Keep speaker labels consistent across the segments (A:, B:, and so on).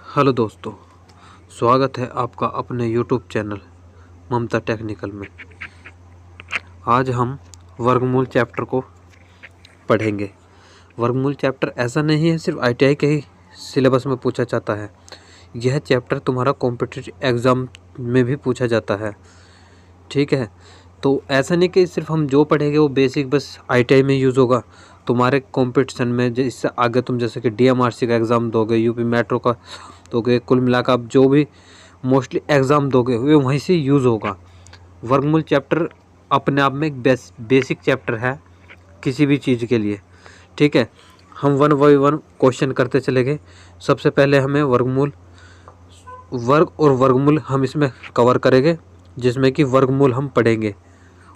A: Hello दोस्तों, स्वागत है आपका अपने यूट्यूब चैनल ममता टेक्निकल में। आज हम वर्गमूल चैप्टर को पढ़ेंगे। वर्गमूल चैप्टर ऐसा नहीं है सिर्फ आईटीआई के ही सिलेबस में पूछा जाता है, यह चैप्टर तुम्हारा कॉम्पिटिटिव एग्ज़ाम में भी पूछा जाता है। ठीक है, तो ऐसा नहीं कि सिर्फ हम जो पढ़ेंगे वो बेसिक बस आईटीआई में यूज़ होगा। तुम्हारे कंपटीशन में इससे आगे तुम जैसे कि डीएमआरसी का एग्ज़ाम दोगे, यूपी मेट्रो का दोगे, कुल मिलाकर आप जो भी मोस्टली एग्ज़ाम दोगे वे वहीं से यूज़ होगा। वर्गमूल चैप्टर अपने आप में एक बेसिक चैप्टर है किसी भी चीज़ के लिए। ठीक है, हम वन बाई वन क्वेश्चन करते चले गए। सबसे पहले हमें वर्ग और वर्गमूल हम इसमें कवर करेंगे, जिसमें कि वर्गमूल हम पढ़ेंगे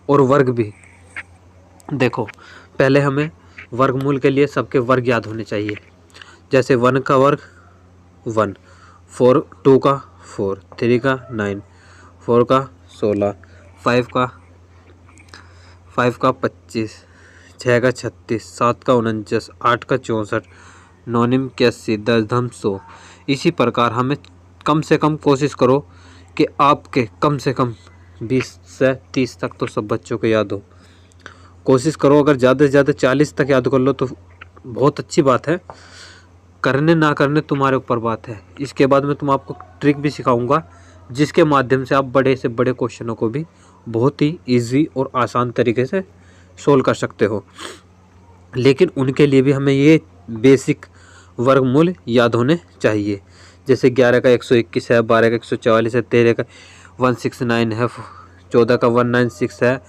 A: और वर्ग भी। देखो, पहले हमें वर्गमूल के लिए सबके वर्ग याद होने चाहिए। जैसे 1 का वर्ग 1, 2 का 4, 3 का 9, 4 का 16, 5 का 25, 6 का 36, 7 का 49, 8 का 64, 9 निम 81, 10 धम 100। इसी प्रकार हमें कम से कम कोशिश करो कि आपके कम से कम 20 से 30 तक तो सब बच्चों को याद हो। कोशिश करो, अगर ज़्यादा से ज़्यादा 40 तक याद कर लो तो बहुत अच्छी बात है। करने ना करने तुम्हारे ऊपर बात है। इसके बाद मैं आपको ट्रिक भी सिखाऊंगा, जिसके माध्यम से आप बड़े से बड़े क्वेश्चनों को भी बहुत ही इजी और आसान तरीके से सोल्व कर सकते हो। लेकिन उनके लिए भी हमें ये बेसिक वर्गमूल याद होने चाहिए। जैसे 11 का 121 है, 12 का 144 है, 13 का 169 है, 14 का 196 है,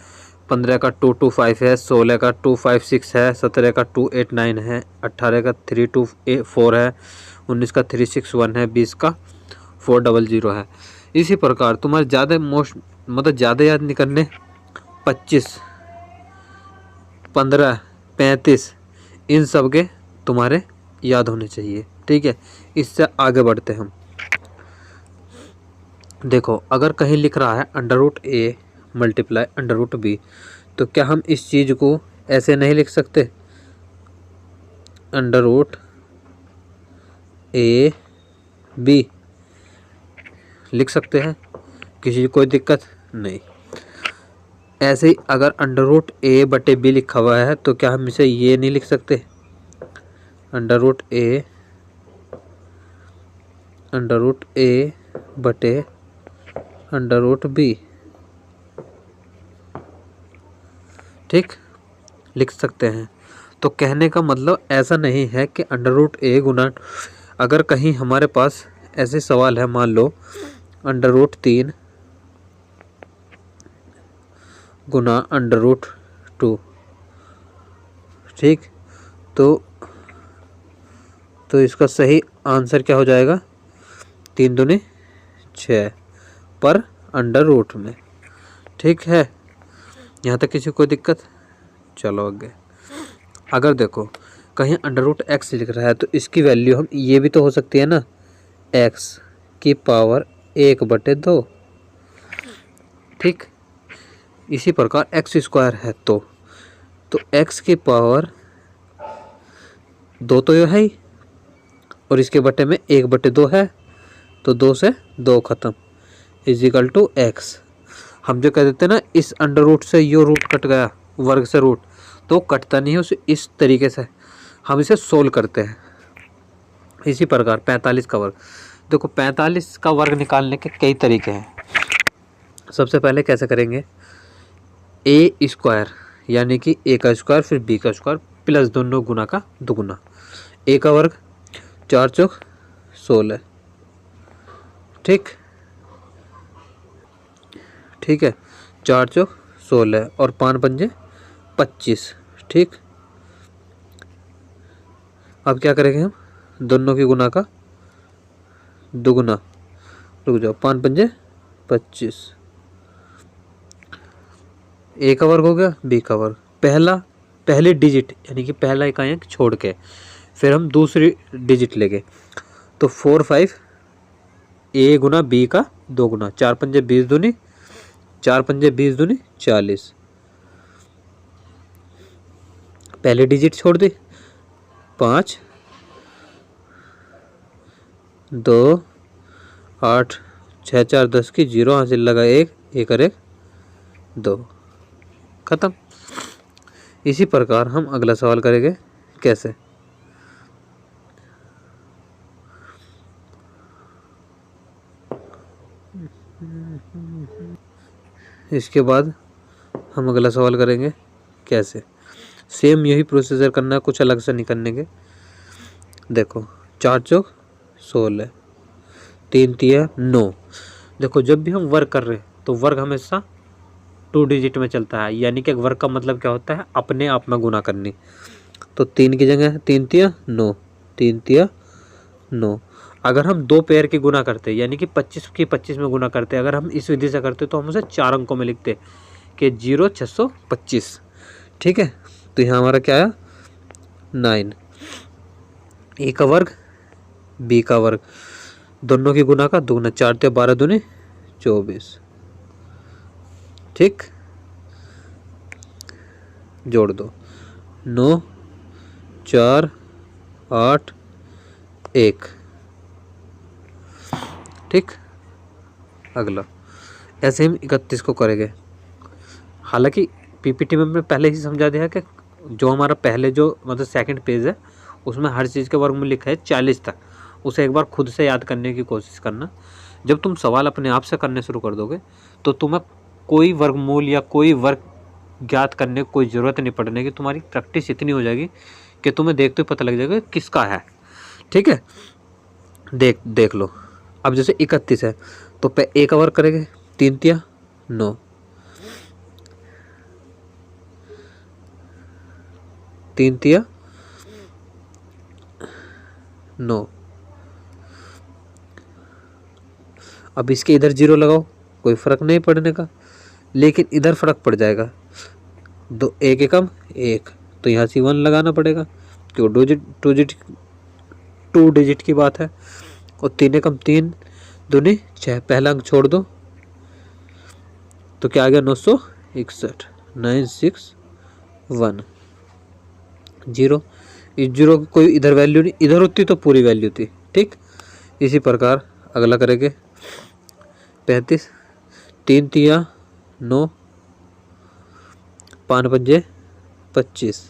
A: 15 का 225 है, 16 का 256 है, 17 का 289 है, 18 का 324 है, 19 का 361 है, 20 का 400 है। इसी प्रकार तुम्हारे ज़्यादा याद नहीं करने, 25, 15, 35 इन सब के तुम्हारे याद होने चाहिए। ठीक है, इससे आगे बढ़ते हम। देखो, अगर कहीं लिख रहा है √a मल्टीप्लाई √b, तो क्या हम इस चीज़ को ऐसे नहीं लिख सकते? √ab लिख सकते हैं, किसी कोई दिक्कत नहीं। ऐसे ही अगर √a/b लिखा हुआ है तो क्या हम इसे ये नहीं लिख सकते? √a/√b, ठीक, लिख सकते हैं। तो कहने का मतलब ऐसा नहीं है कि √a गुना, अगर कहीं हमारे पास ऐसे सवाल है, मान लो √3 गुना √2, ठीक, तो इसका सही आंसर क्या हो जाएगा? 3 दूनी 6 पर √ में। ठीक है, यहाँ तक किसी को दिक्कत? चलो आगे। अगर देखो कहीं √x लिख रहा है तो इसकी वैल्यू हम ये भी तो हो सकती है ना, x की पावर 1/2। ठीक, इसी प्रकार x² है तो x की पावर 2 तो यह है ही, और इसके बटे में 1/2 है, तो 2 से 2 खत्म, इजिकल टू x। हम जो कह देते हैं ना, इस √ से यो रूट कट गया, वर्ग से रूट, तो कटता नहीं है उसे, इस तरीके से हम इसे सोल्व करते हैं। इसी प्रकार 45 का वर्ग। देखो, 45 का वर्ग निकालने के कई तरीके हैं। सबसे पहले कैसे करेंगे? a² यानी कि a का स्क्वायर फिर b का स्क्वायर प्लस दोनों गुना का दुगुना। a का वर्ग 4 चौक 16, ठीक है, 4 चौक 16 और 5 पंजे 25। ठीक, अब क्या करेंगे हम? दोनों की गुना का दुगुना, रुक जाओ, 5 पंजे 25। ए का वर्ग हो गया, बी का वर्ग, पहली डिजिट यानी कि पहला इकाई छोड़ के फिर हम दूसरी डिजिट लेंगे, तो 4 5 ए गुना बी का 2 गुना, 4 पंजे 20 दूनी, 4 पंजे 20 दूनी 40। पहली डिजिट छोड़ दी, 5 2 8 6 4 10 की 0 हासिल लगा 1 1 और 1 2 खत्म। इसी प्रकार हम अगला सवाल करेंगे। कैसे? इसके बाद हम अगला सवाल करेंगे। कैसे? सेम यही प्रोसीजर करना है, कुछ अलग से नहीं करने के। देखो 4 चौक 16, 3 तिया 9। देखो जब भी हम वर्ग कर रहे हैं तो वर्ग हमेशा 2 डिजिट में चलता है, यानी कि वर्ग का मतलब क्या होता है? अपने आप में गुना करनी। तो 3 की जगह 3 तिया 9, 3 तिया 9। अगर हम 2 पेयर की गुना करते हैं, यानी कि 25 की 25 में गुना करते हैं, अगर हम इस विधि से करते तो हम उसे 4 अंकों में लिखते कि 0 625। ठीक है, तो यहाँ हमारा क्या आया? 9। ए का वर्ग बी का वर्ग, दोनों की गुना का दूना, 4 तिया 12 दूनी 24। ठीक, जोड़ दो 9 4 8 1। ठीक, अगला ऐसे हम 31 को करेंगे। हालांकि पीपीटी में हमने पहले ही समझा दिया कि जो हमारा पहले जो मतलब सेकंड पेज है उसमें हर चीज़ के वर्गमूल लिखा है 40 तक, उसे एक बार खुद से याद करने की कोशिश करना। जब तुम सवाल अपने आप से करने शुरू कर दोगे तो तुम्हें कोई वर्गमूल या कोई वर्ग ज्ञात करने की कोई ज़रूरत नहीं पड़ने की। तुम्हारी प्रैक्टिस इतनी हो जाएगी कि तुम्हें देखते हुए पता लग जाएगा किसका है। ठीक है, देख लो। अब जैसे 31 है तो ए का वर्ग करेंगे, 3 तिया 9, 3 तिया 9। अब इसके इधर 0 लगाओ, कोई फर्क नहीं पड़ने का, लेकिन इधर फर्क पड़ जाएगा। 2 1 एकम 1, तो यहाँ से 1 लगाना पड़ेगा क्यों? 2 डिजिट की बात है। और 3 एकम 3 दूनी 6, पहला अंक छोड़ दो तो क्या आ गया? 961, 961 0। इस 0 की कोई इधर वैल्यू नहीं, इधर होती तो पूरी वैल्यू थी। ठीक, इसी प्रकार अगला करेंगे। 35, 3 तिया 9, 5 पंजे 25,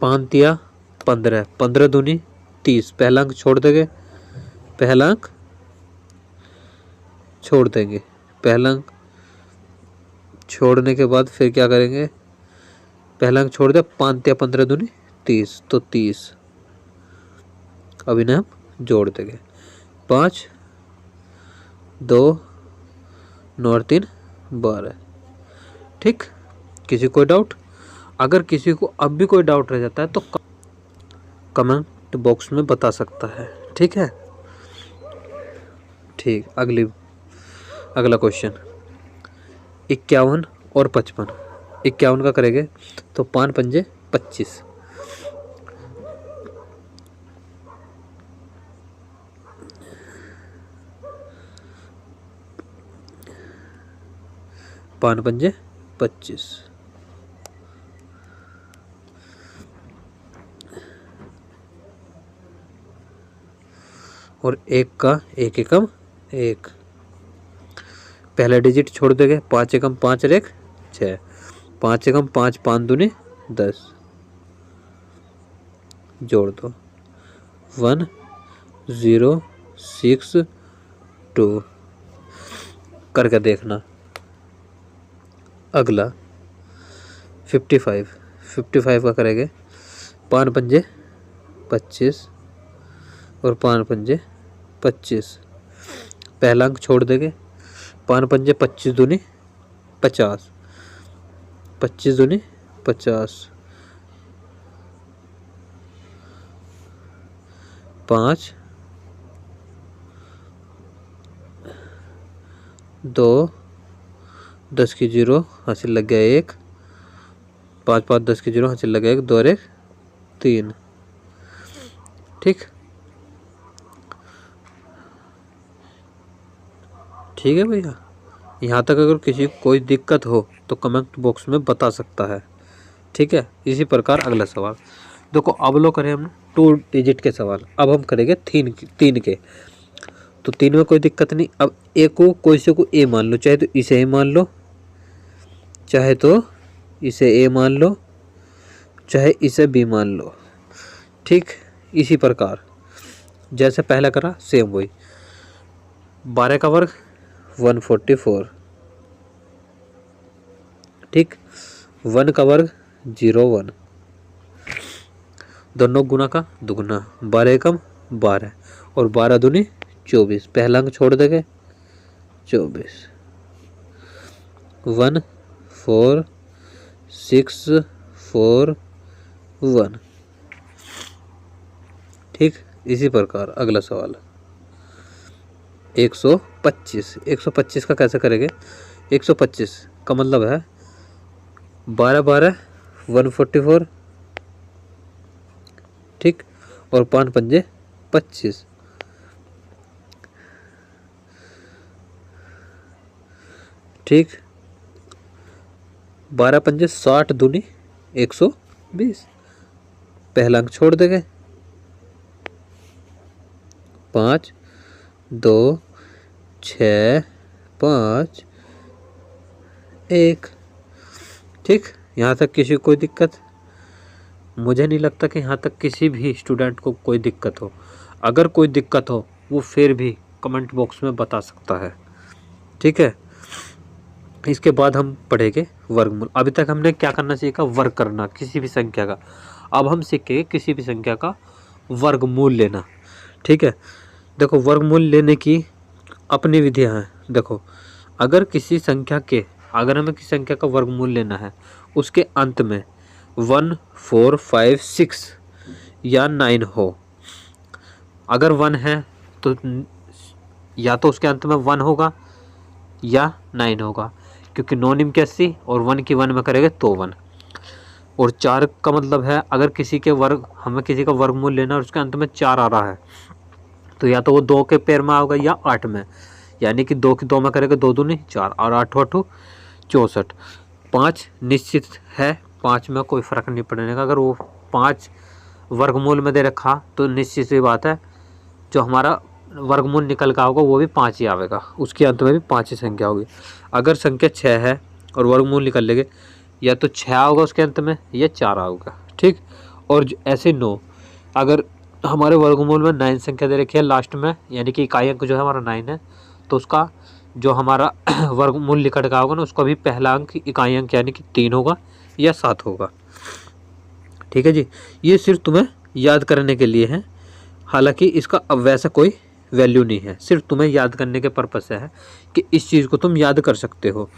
A: 5 तिया 15, 15 दूनी 30, पहला अंक छोड़ देंगे, पहला अंक छोड़ देंगे। पहला अंक छोड़ने के बाद फिर क्या करेंगे? पहला अंक छोड़ दे, 5 तिया 15 दूनी 30, तो 30। अब इन्हें हम जोड़ देंगे, 5 2 9 और 3 12। ठीक, किसी को डाउट? अगर किसी को अब भी कोई डाउट रह जाता है तो कमेंट बॉक्स में बता सकता है। ठीक है, ठीक। अगला क्वेश्चन 51 और 55। 51 का करेंगे तो 5 पंजे 25, 5 पंजे 25, और 1 का 1 एकम 1, पहला डिजिट छोड़ देंगे, 5 एकम 5 और 1 6, 5 एकम 5, 5 दूनी 10, जोड़ दो 1 0 6 2। करके देखना। अगला 55 का करेंगे, 5 पंजे 25 और 5 पंजे 25, पहला अंक छोड़ देंगे, 5 पंजे 25 दूनी 50, 25 दूनी 50, 5 2 10 की 0 हासिल लग गया 1, 5 5 10 की 0 हासिल लग गया 1, 2 और 1 3। ठीक, ठीक है भैया। यहाँ तक अगर किसी को कोई दिक्कत हो तो कमेंट बॉक्स में बता सकता है। ठीक है, इसी प्रकार अगला सवाल देखो अब लो करें हमने 2 डिजिट के सवाल, अब हम करेंगे 3 के। तो 3 में कोई दिक्कत नहीं। अब ए को कोई से को ए मान लो, चाहे तो इसे ए मान लो, चाहे तो इसे ए मान लो, चाहे इसे बी मान लो। ठीक, इसी प्रकार जैसे पहला करा सेम वही। 12 का वर्ग 144, ठीक। 1 का वर्ग 01, दोनों गुना का दुगुना, 12 एकम 12 और 12 दूनी 24। पहला अंक छोड़ देंगे 24। 1 4 6 4 1, ठीक। इसी प्रकार अगला सवाल 125। 125 का कैसे करेंगे? 125 का मतलब है 12 12 144, ठीक, और 5 पंजे 25, ठीक। 12 पंजे 60 दूनी 120। पहला अंक छोड़ देंगे 5 2 6 5 1, ठीक। यहाँ तक किसी को कोई दिक्कत? मुझे नहीं लगता कि यहाँ तक किसी भी स्टूडेंट को कोई दिक्कत हो। अगर कोई दिक्कत हो वो फिर भी कमेंट बॉक्स में बता सकता है, ठीक है। इसके बाद हम पढ़ेंगे वर्गमूल। अभी तक हमने क्या करना सीखा? वर्ग करना किसी भी संख्या का। अब हम सीखेंगे किसी भी संख्या का वर्गमूल लेना, ठीक है। देखो वर्गमूल लेने की अपनी विधियाँ हैं। देखो अगर हमें किसी संख्या का वर्गमूल लेना है, उसके अंत में 1 4 5 6 या 9 हो। अगर 1 है तो या तो उसके अंत में 1 होगा या 9 होगा, क्योंकि 9 निम 81 और 1 की 1 में करेंगे तो 1। और 4 का मतलब है अगर हमें किसी का वर्गमूल लेना है और उसके अंत में 4 आ रहा है, तो या तो वो 2 के पेयर में होगा या 8 में, यानी कि 2 की 2 में करेंगे 2 दूनी 4 और 8 8 64। 5 निश्चित है, 5 में कोई फ़र्क नहीं पड़ेगा। अगर वो 5 वर्गमूल में दे रखा तो निश्चित सी बात है जो हमारा वर्गमूल निकल का होगा वो भी 5 ही आएगा, उसके अंत में भी 5 ही संख्या होगी। अगर संख्या 6 है और वर्गमूल निकल लेंगे, या तो 6 होगा उसके अंत में या 4 होगा, ठीक। और ऐसे 9, अगर हमारे वर्गमूल में 9 संख्या दे रखी है लास्ट में, यानी कि इकाई अंक जो है हमारा 9 है, तो उसका जो हमारा वर्गमूल निकट का होगा ना, उसका भी पहला अंक इकाई अंक यानी कि 3 होगा या 7 होगा, ठीक है जी। ये सिर्फ तुम्हें याद करने के लिए है, हालांकि इसका अब वैसा कोई वैल्यू नहीं है, सिर्फ तुम्हें याद करने के पर्पस से है कि इस चीज़ को तुम याद कर सकते हो।